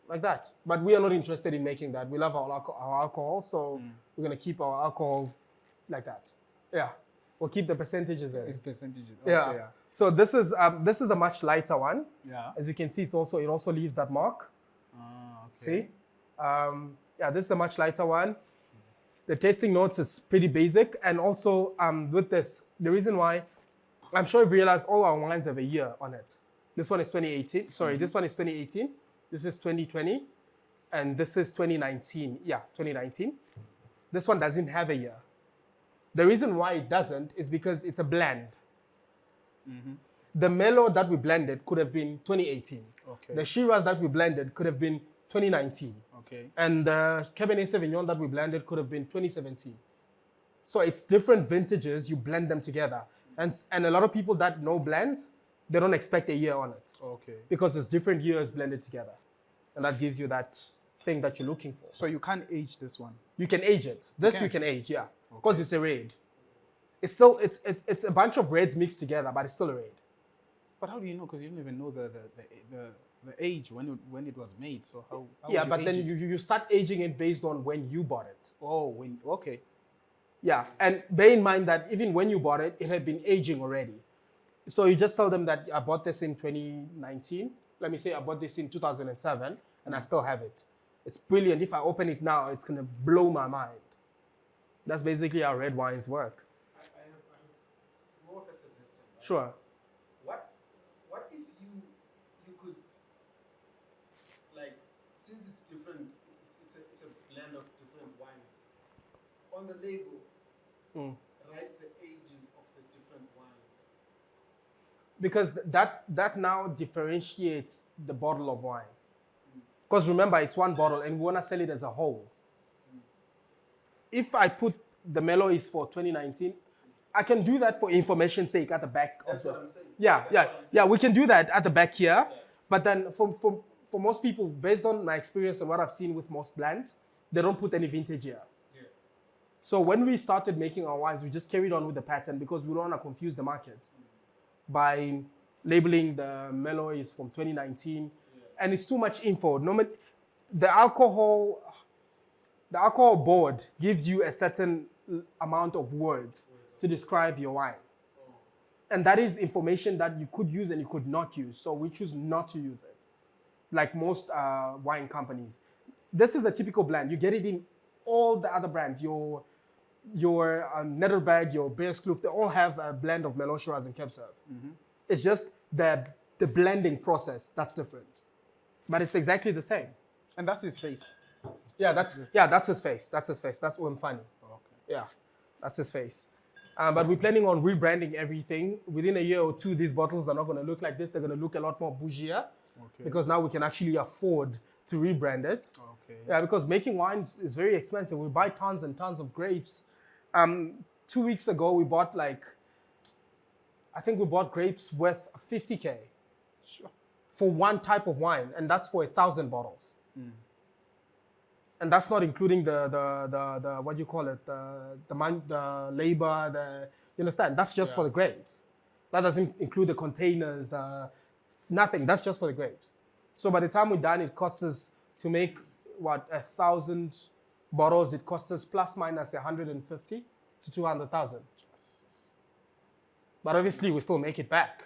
like that. But we are not interested in making that. We love our alcohol, so we're gonna keep our alcohol like that. Yeah, we'll keep the percentages in. It's percentages. Yeah. Okay, So this is a much lighter one. yeah. As you can see, it also leaves that mark. Okay. See? Yeah, this is a much lighter one. The tasting notes is pretty basic, and also with this, the reason why, I'm sure you've realized all our wines have a year on it. This one is 2018. Sorry, this one is 2018. This is 2020, and this is 2019. Yeah, 2019. This one doesn't have a year. The reason why it doesn't is because it's a blend. The Mellow that we blended could have been 2018. Okay. The Shiraz that we blended could have been 2019. Okay. And the Cabernet Sauvignon that we blended could have been 2017. So it's different vintages, you blend them together. And a lot of people that know blends, they don't expect a year on it, Okay. because it's different years blended together. And that gives you that thing that you're looking for. So you can't age this one. You can age it. This can? you can age, yeah, because it's a red. It's still it's a bunch of reds mixed together, but it's still a red. But how do you know? Because you don't even know the age when it was made. So how Yeah, would but age then it? you start aging it based on when you bought it. Okay. Yeah, and bear in mind that even when you bought it, it had been aging already. So you just tell them that I bought this in 2019. Let me say I bought this in 2007, and I still have it. It's brilliant. If I open it now, it's gonna blow my mind. That's basically how red wines work. I have more of a suggestion. Right? Sure. What if you could, like, since it's different, it's a blend of different wines. On the label, write the ages of the different wines. Because that now differentiates the bottle of wine. Because remember, it's one bottle, and we want to sell it as a whole. If I put the Mellow is for 2019, I can do that for information's sake at the back. That's what I'm saying. Yeah. We can do that at the back here. Yeah. But then for most people, based on my experience and what I've seen with most blends, they don't put any vintage here. Yeah. So when we started making our wines, we just carried on with the pattern because we don't want to confuse the market by labeling the Mellow is from 2019. And it's too much info. The alcohol board gives you a certain amount of words to describe your wine. And that is information that you could use and you could not use. So we choose not to use it, like most wine companies. This is a typical blend. You get it in all the other brands. Your Netterbag, your Beerskloof, they all have a blend of Merlot, Shiraz, and Cab Sauv. It's just the blending process that's different. But it's exactly the same. And that's his face. Yeah, that's his face. That's Funny. Okay. Yeah, that's his face. But we're planning on rebranding everything. Within a year or two, these bottles are not going to look like this. They're going to look a lot more bougier. Okay. Because now we can actually afford to rebrand it. Okay. Yeah, because making wines is very expensive. We buy tons and tons of grapes. 2 weeks ago, we bought grapes worth 50K. Sure. For one type of wine, and that's for 1,000 bottles. And that's not including the what do you call it, the labor, you understand? That's just for the grapes. That doesn't include the containers, nothing. That's just for the grapes. So by the time we're done, it costs us to make 1,000 bottles. It costs us plus minus 150 to 200,000. But obviously, we still make it back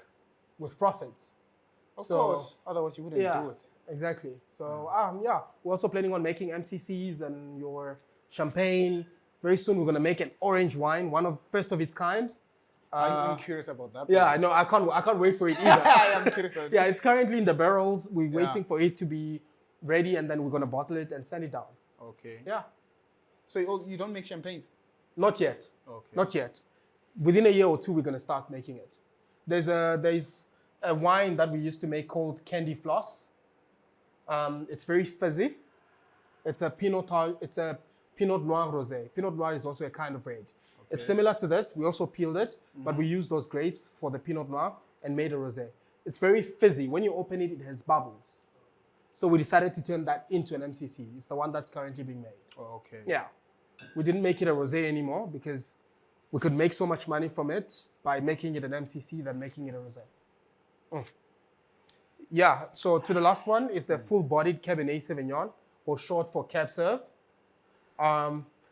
with profits. Of course, otherwise you wouldn't do it. Exactly. So, we're also planning on making MCCs and your champagne. Very soon, we're going to make an orange wine, first of its kind. I'm curious about that. Yeah, I know. I can't wait for it either. I am curious about Yeah, it's currently in the barrels. We're waiting for it to be ready, and then we're going to bottle it and send it down. Okay. Yeah. So you don't make champagnes? Not yet. Okay. Not yet. Within a year or two, we're going to start making it. There's a wine that we used to make called Candy Floss. It's very fizzy. It's a Pinot Noir rosé. Pinot Noir is also a kind of red. Okay. It's similar to this. We also peeled it, but we used those grapes for the Pinot Noir and made a rosé. It's very fizzy. When you open it, it has bubbles. So we decided to turn that into an MCC. It's the one that's currently being made. Oh, okay. Yeah. We didn't make it a rosé anymore because we could make so much money from it by making it an MCC than making it a rosé. Yeah, so to the last one is the full-bodied Cabernet Sauvignon, or short for Cab Sauv.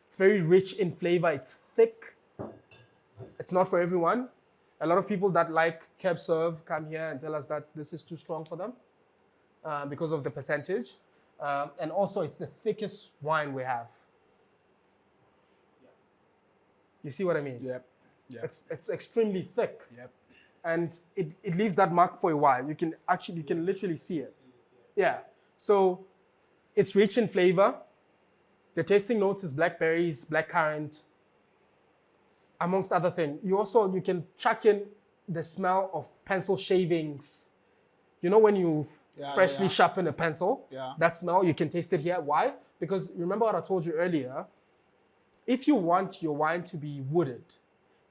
It's very rich in flavor. It's thick. It's not for everyone. A lot of people that like Cab Sauv come here and tell us that this is too strong for them because of the percentage. And also, it's the thickest wine we have. You see what I mean? Yep. It's extremely thick. Yep. And it leaves that mark for a while. You can literally see it. Yeah. So it's rich in flavor. The tasting notes is blackberries, blackcurrant, amongst other things. You can chuck in the smell of pencil shavings. You know when you freshly sharpen a pencil? Yeah. That smell, you can taste it here. Why? Because remember what I told you earlier? If you want your wine to be wooded,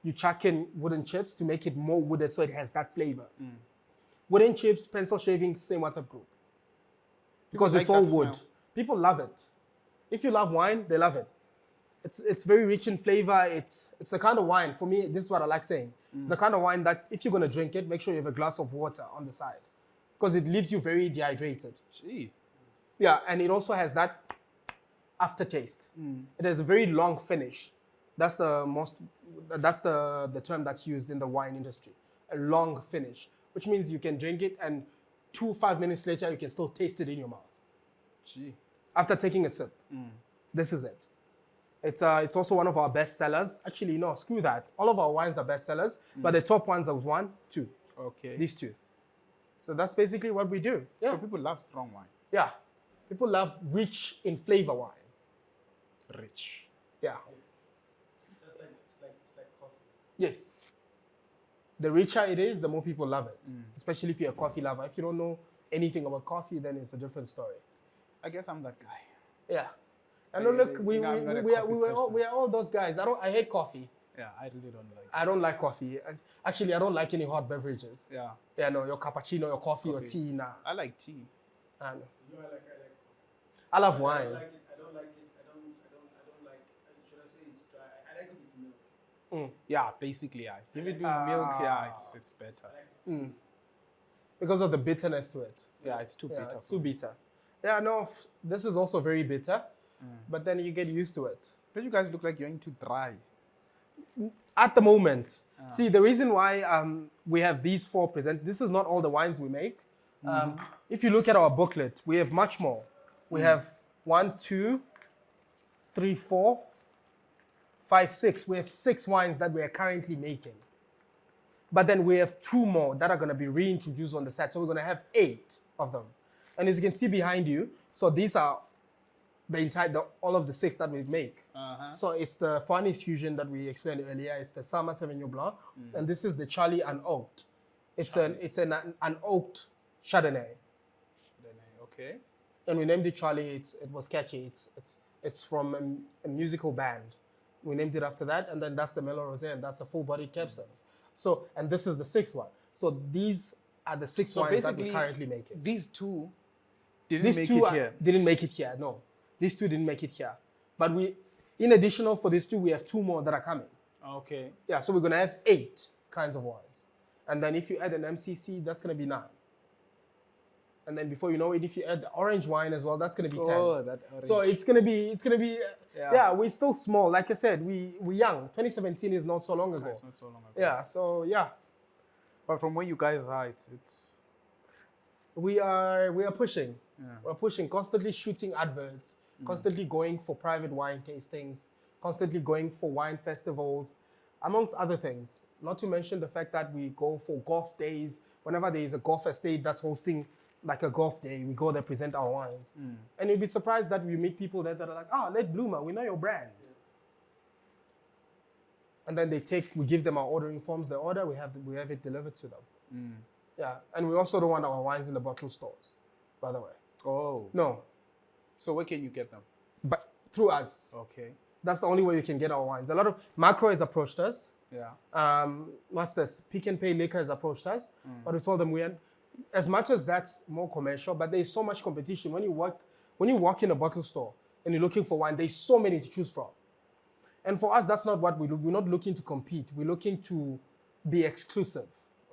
you chuck in wooden chips to make it more wooded so it has that flavor. Wooden chips, pencil shavings, same WhatsApp group. Because it's all wood. people love it. If you love wine, they love it. It's very rich in flavor. It's the kind of wine, for me, this is what I like saying. It's the kind of wine that if you're going to drink it, make sure you have a glass of water on the side because it leaves you very dehydrated. Gee. Yeah, and it also has that aftertaste. It has a very long finish. That's the term that's used in the wine industry. A long finish, which means you can drink it and 5 minutes later, you can still taste it in your mouth. Gee. After taking a sip. This is it. It's also one of our best sellers. Actually, no, screw that. All of our wines are best sellers, but the top ones are 1, 2. Okay. These 2. So that's basically what we do. Yeah. So people love strong wine. Yeah. People love rich in flavor wine. Rich. Yeah. Just like it's like coffee. Yes. The richer it is, the more people love it. Especially if you're a coffee lover. If you don't know anything about coffee, then it's a different story. I guess I'm that guy. Yeah. And Yeah, look, I'm not a coffee we are all those guys. I hate coffee. Yeah, I really don't like it. I don't like coffee. Actually, I don't like any hot beverages. Yeah. Yeah, no, your cappuccino, your coffee, your tea, nah. I like tea. I know. You know, I like coffee. I love I wine. don't like it. I don't like it. I don't like. Should I say it's dry? I like it with milk. Yeah, basically, yeah. Give it with milk, yeah, it's better. Because of the bitterness to it. Yeah, it's too Yeah, bitter. it's too bitter. Yeah, no, this is also very bitter, but then you get used to it. But you guys look like you're into dry. At the moment, see, the reason why we have these 4 this is not all the wines we make. If you look at our booklet, we have much more. We have 1, 2, 3, 4, 5, 6. We have 6 wines that we are currently making. But then we have 2 more that are going to be reintroduced on the site. So we're going to have 8 of them. And as you can see behind you, so these are all of the 6 that we make. So it's the Farnese Fusion that we explained earlier. It's the Summer Sauvignon Blanc, and this is the Charlie Unoaked. It's an unoaked Chardonnay. Okay. And we named it Charlie. It was catchy. It's from a musical band. We named it after that, and then that's the Mellow Rosé, and that's the full-bodied Cab Sauv. So, and this is the 6th one. So these are the 6 wines that we're currently making. These 2 These didn't 2 make it here. didn't make it here. No, these 2 didn't make it here. But in additional for these 2, we have 2 more that are coming. Okay. Yeah, so we're gonna have 8 kinds of wines, and then if you add an MCC, that's gonna be 9. And then before you know it, if you add the orange wine as well, that's gonna be 10. Oh, that orange. So it's gonna be. Yeah, we're still small. Like I said, we're young. 2017 is not so long ago. It's not so long ago. Yeah, so yeah, But from where you guys are, it's we are pushing. Yeah. We're pushing, constantly shooting adverts, constantly going for private wine tastings, constantly going for wine festivals, amongst other things. Not to mention the fact that we go for golf days. Whenever there is a golf estate that's hosting like a golf day, we go there, present our wines. And you'll be surprised that we meet people there that are like, Let Bloomer, we know your brand. And then we give them our ordering forms, they order, we have it delivered to them. Yeah, and we also don't want our wines in the bottle stores, by the way. Oh. No, So where can you get them? but through us. Okay. That's the only way you can get our wines. A lot of Macro has approached us. Yeah. What's this? Pick and Pay Liquor has approached us, but we told them as much as that's more commercial, but there's so much competition. When you walk in a bottle store and you're looking for wine, there's so many to choose from. And for us, that's not what we do. We're not looking to compete. We're looking to be exclusive.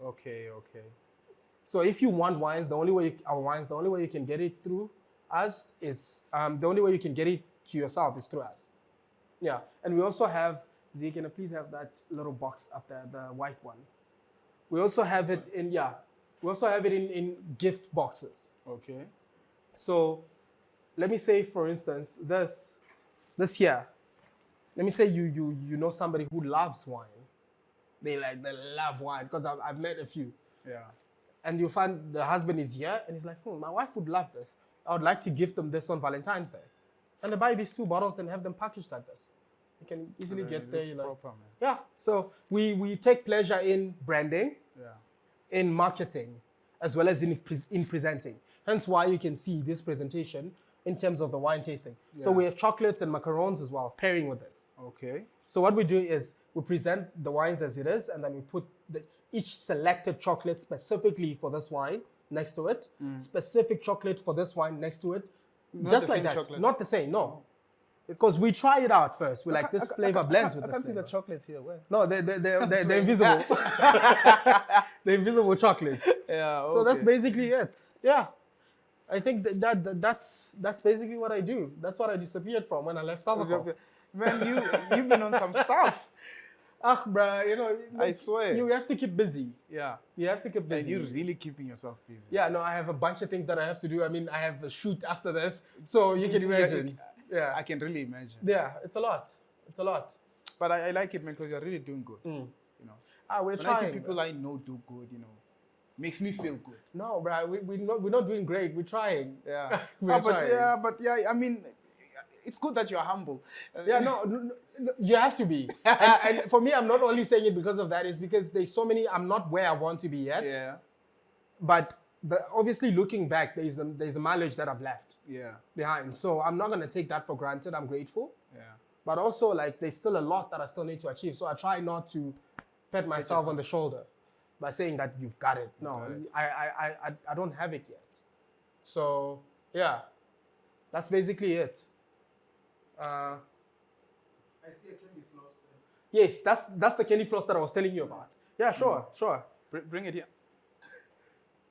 Okay. So if you want wines, the only way you can get it through us is the only way you can get it to yourself is through us. Yeah, and we also have. Zee, can I please have that little box up there, the white one? We also have it in in gift boxes. Okay. So let me say, for instance, this here. Let me say you know somebody who loves wine. They love wine because I've met a few. Yeah. And you find the husband is here and he's like, my wife would love this. I would like to gift them this on Valentine's Day. And they buy these 2 bottles and have them packaged like this. You can easily get there. Proper, man. Yeah. So we take pleasure in branding, Yeah. in marketing, as well as in presenting. Hence why you can see this presentation in terms of the wine tasting. Yeah. So we have chocolates and macarons as well, pairing with this. Okay. So what we do is we present the wines as it is, and then we put each selected chocolate specifically for this wine next to it, specific chocolate for this wine next to it, Not just the like same that. chocolate. Not the same, no. Because we try it out first. We're like, this flavor blends with I this can't see the flavor. chocolates here. Where? No, they're invisible. They're invisible chocolates. Yeah. So that's okay. basically it. Yeah. I think that's basically what I do. That's what I disappeared from when I left Southern. Man, you've been on some stuff. Ah, bruh, you know, I swear. you have to keep busy. Yeah. You have to keep And busy. you're really keeping yourself busy. Yeah, no, I have a bunch of things that I have to do. I mean, I have a shoot after this, so you can imagine. Yeah, I can really imagine. yeah, it's a lot. It's a lot. But I like it, man, because you're really doing good. You know. We're When trying. I see people I know do good, you know, makes me feel good. No, bruh, we're not doing great. We're trying. Yeah. We're trying. But I mean, it's good that you're humble. Yeah, no, you have to be. And for me, I'm not only saying it because of that. It's because there's so many. I'm not where I want to be yet. Yeah. But obviously, looking back, there's a mileage that I've left Yeah. behind. So I'm not gonna take that for granted. I'm grateful. Yeah. But also, like, there's still a lot that I still need to achieve. So I try not to pat myself on the shoulder by saying that you've got it. No, I don't have it yet. So yeah, that's basically it. I see a candy floss there. Yes, that's the candy floss that I was telling you about. Yeah, sure, sure. Bring it here.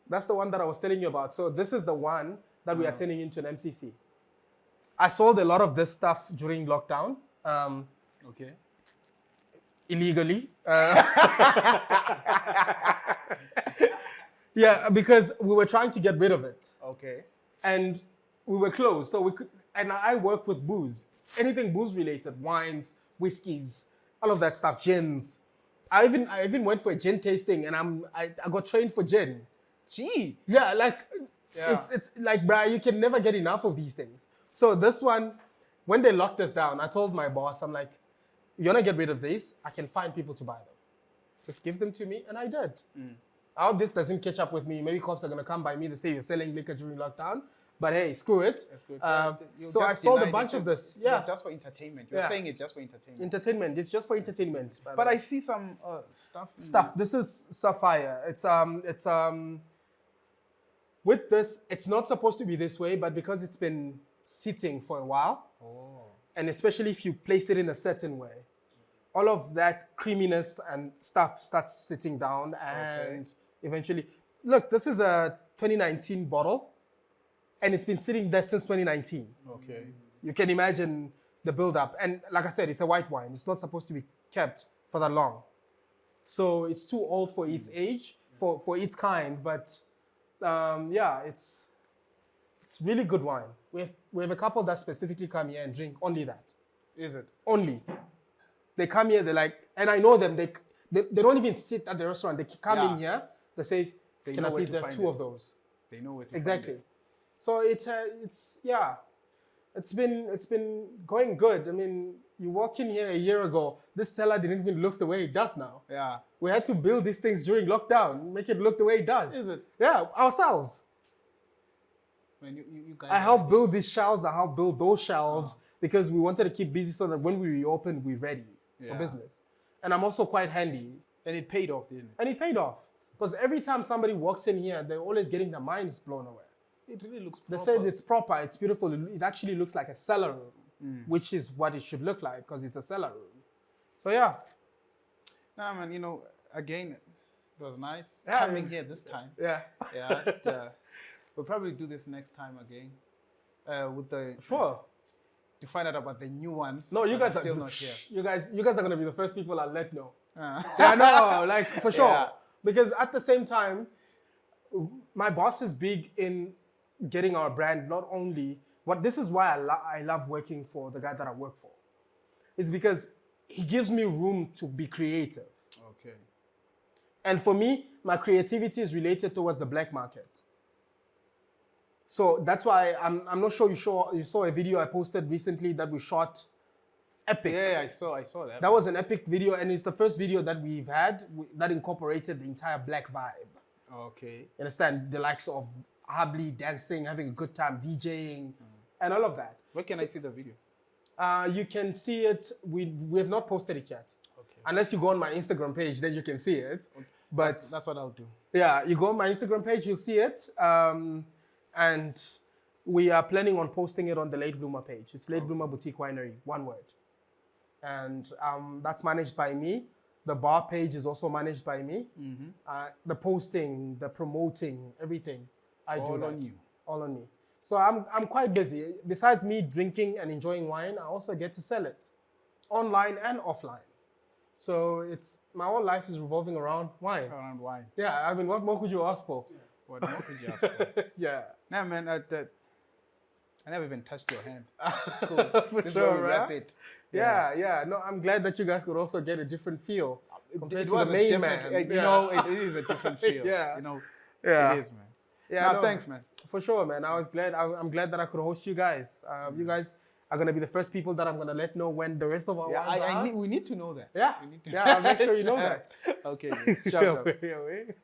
That's the one that I was telling you about. So this is the one that we are turning into an MCC. I sold a lot of this stuff during lockdown, Okay. illegally. Yeah, because we were trying to get rid of it. Okay. And we were closed, so we could. And I work with booze, anything booze related, wines, whiskeys, all of that stuff, gins. I even went for a gin tasting, and I got trained for gin. Gee. Yeah, like Yeah. it's like, bruh, you can never get enough of these things. So this one, when they locked us down, I told my boss, I'm like, you wanna get rid of these? I can find people to buy them. Just give them to me, and I did. I hope this doesn't catch up with me. Maybe cops are gonna come by me to say you're selling liquor during lockdown. But hey, screw it. That's good. You So I just sold a denied bunch it. of this. It Yeah, was just for entertainment. You're Yeah. saying it just for entertainment. entertainment. It's just for entertainment. But I see some stuff. in Stuff. This is sapphire. It's with this. It's not supposed to be this way, but because it's been sitting for a while, and especially if you place it in a certain way, all of that creaminess and stuff starts sitting down, and eventually, look. This is a 2019 bottle, and it's been sitting there since 2019. Okay. You can imagine the build-up. And like I said, it's a white wine. It's not supposed to be kept for that long. So it's too old for its age, for its kind. But yeah, it's really good wine. We have a couple that specifically come here and drink only that. Is it? Only. They come here, they're like, and I know them, they don't even sit at the restaurant. They come in here, they say, They can know I where please to have find 2 it. of those? They know where to Exactly. find it. So it's yeah, it's been going good. I mean, you walk in here a year ago, this cellar didn't even look the way it does now. Yeah. We had to build these things during lockdown, make it look the way it does. Is it? Yeah, ourselves. When you guys I helped build these shelves. I helped build those shelves because we wanted to keep busy so that when we reopen, we're ready for Yeah. business. And I'm also quite handy. And it paid off, didn't it? And it paid off. Because every time somebody walks in here, they're always getting their minds blown away. It really looks They proper. said it's proper, it's beautiful. It actually looks like a cellar room, which is what it should look like because it's a cellar room. So yeah. Nah, man, you know, again, it was nice Yeah, coming here this time. Yeah. Yeah. We'll probably do this next time again. With the Sure. to find out about the new ones. No, you that guys are still not here. You guys are gonna be the first people I'll let know. Uh, Yeah, no, like for sure. Yeah. Because at the same time, my boss is big in getting our brand not only. This is why I love working for the guy that I work for. It's because he gives me room to be creative. okay. And for me, my creativity is related towards the black market. So that's why I'm not sure you saw a video I posted recently that we shot. Epic. Yeah, I saw that. That was an epic video, and it's the first video that we've had that incorporated the entire black vibe. Okay. You understand? The likes of Habli dancing, having a good time, DJing, and all of that. Where can I see the video? You can see it. We have not posted it yet. Okay. Unless you go on my Instagram page, then you can see it. But That's what I'll do. yeah, you go on my Instagram page, you'll see it. And We are planning on posting it on the Late Bloomer page. It's Late Bloomer Boutique Winery, one word. And that's managed by me. The bar page is also managed by me. The posting, the promoting, everything, I do that. All on you. All on me. So I'm quite busy. Besides me drinking and enjoying wine, I also get to sell it online and offline. So it's my whole life is revolving around wine. Around wine. Yeah, I mean, what more could you ask for? What more could you ask for? Yeah. Nah, man, I never even touched your hand. It's cool. For This is sure, where we wrap right? it. Yeah. No, I'm glad that you guys could also get a different feel compared It to was the a main different, man. you know, it is a different feel. Yeah. You know, Yeah. it is, man. Yeah, No, thanks, man. For sure, man. I'm glad that I could host you guys. You guys are gonna be the first people that I'm gonna let know when the rest of our wines are out. We need to know that. Yeah, We need to I'll make sure you know that. Okay, man. Shout out. Yeah,